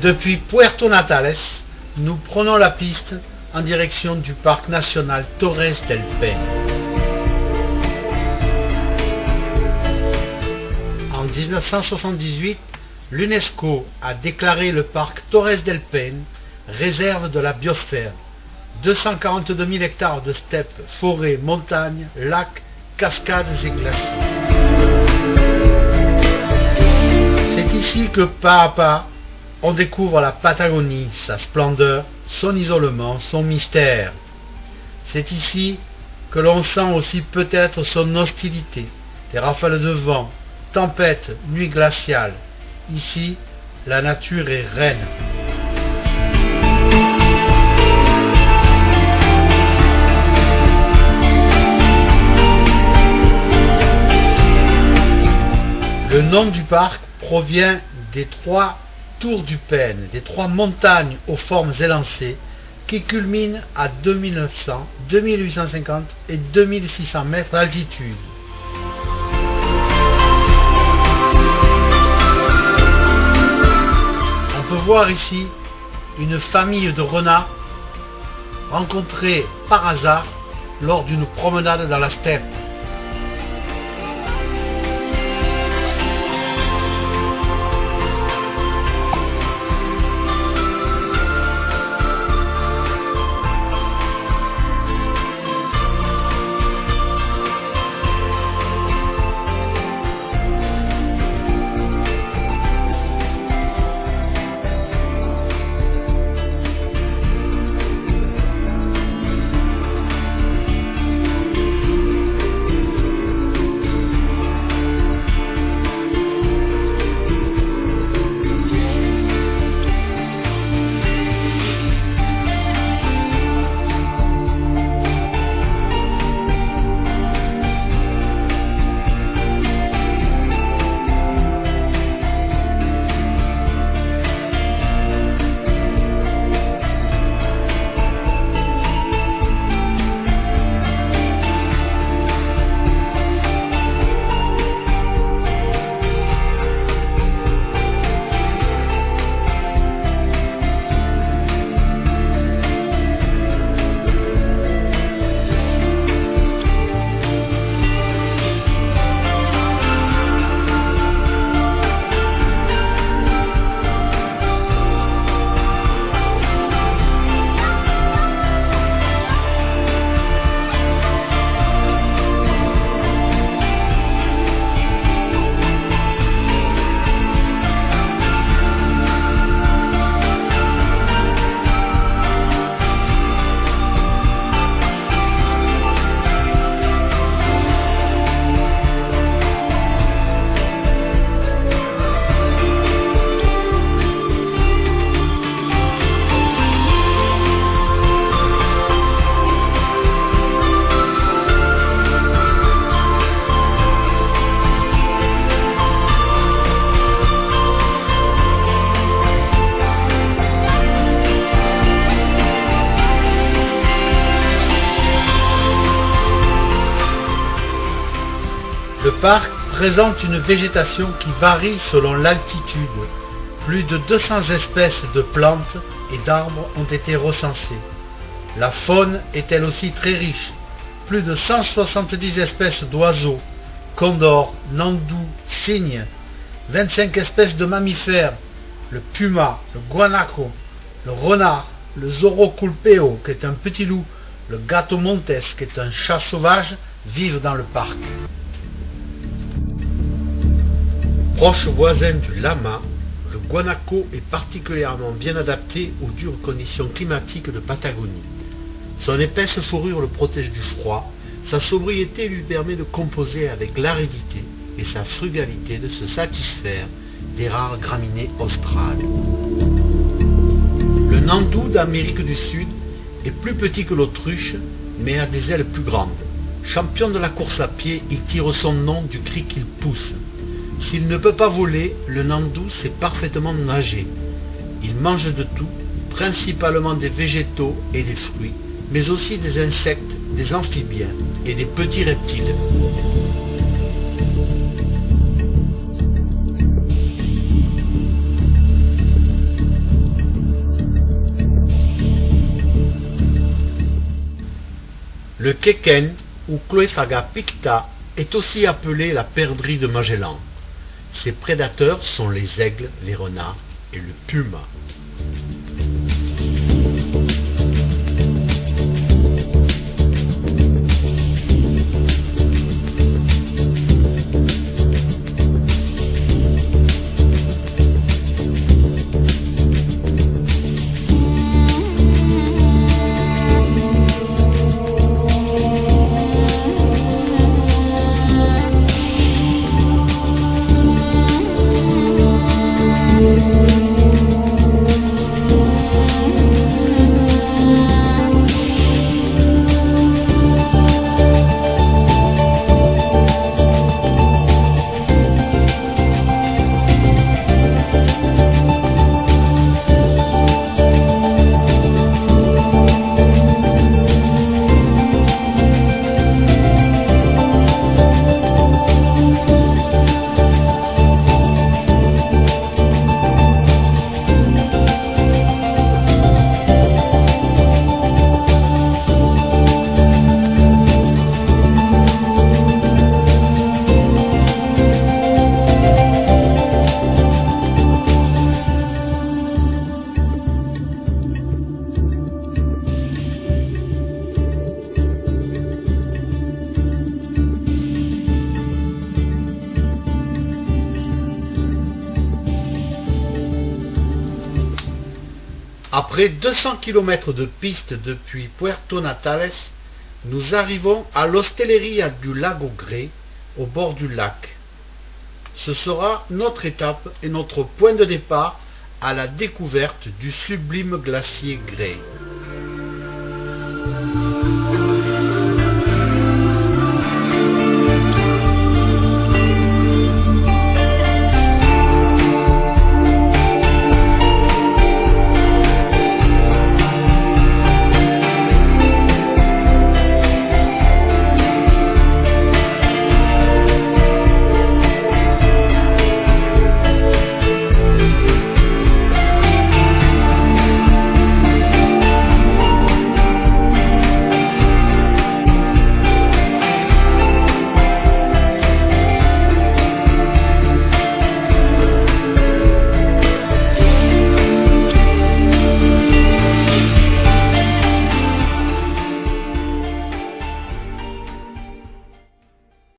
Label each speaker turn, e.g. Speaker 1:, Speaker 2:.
Speaker 1: Depuis Puerto Natales, nous prenons la piste en direction du parc national Torres del Paine. En 1978, l'UNESCO a déclaré le parc Torres del Paine réserve de la biosphère. 242 000 hectares de steppes, forêts, montagnes, lacs, cascades et glaciers. C'est ici que pas à pas, on découvre la Patagonie, sa splendeur, son isolement, son mystère. C'est ici que l'on sent aussi peut-être son hostilité, les rafales de vent, tempêtes, nuits glaciales. Ici, la nature est reine. Le nom du parc provient des 3 tours du Paine, des 3 montagnes aux formes élancées qui culminent à 2900, 2850 et 2600 mètres d'altitude. On peut voir ici une famille de renards rencontrés par hasard lors d'une promenade dans la steppe. Le parc présente une végétation qui varie selon l'altitude. Plus de 200 espèces de plantes et d'arbres ont été recensées. La faune est elle aussi très riche. Plus de 170 espèces d'oiseaux, condors, nandous, cygnes, 25 espèces de mammifères, le puma, le guanaco, le renard, le zoroculpeo qui est un petit loup, le gato montes qui est un chat sauvage, vivent dans le parc. Proche voisin du lama, le guanaco est particulièrement bien adapté aux dures conditions climatiques de Patagonie. Son épaisse fourrure le protège du froid, sa sobriété lui permet de composer avec l'aridité et sa frugalité de se satisfaire des rares graminées australes. Le nandou d'Amérique du Sud est plus petit que l'autruche, mais a des ailes plus grandes. Champion de la course à pied, il tire son nom du cri qu'il pousse. S'il ne peut pas voler, le nandou sait parfaitement nager. Il mange de tout, principalement des végétaux et des fruits, mais aussi des insectes, des amphibiens et des petits reptiles. Le Quéquen, ou Chloéphaga picta, est aussi appelé la perdrix de Magellan. Ses prédateurs sont les aigles, les renards et le puma. Après 200 km de piste depuis Puerto Natales, nous arrivons à l'Hostelleria du Lago Grey, au bord du lac. Ce sera notre étape et notre point de départ à la découverte du sublime glacier Grey.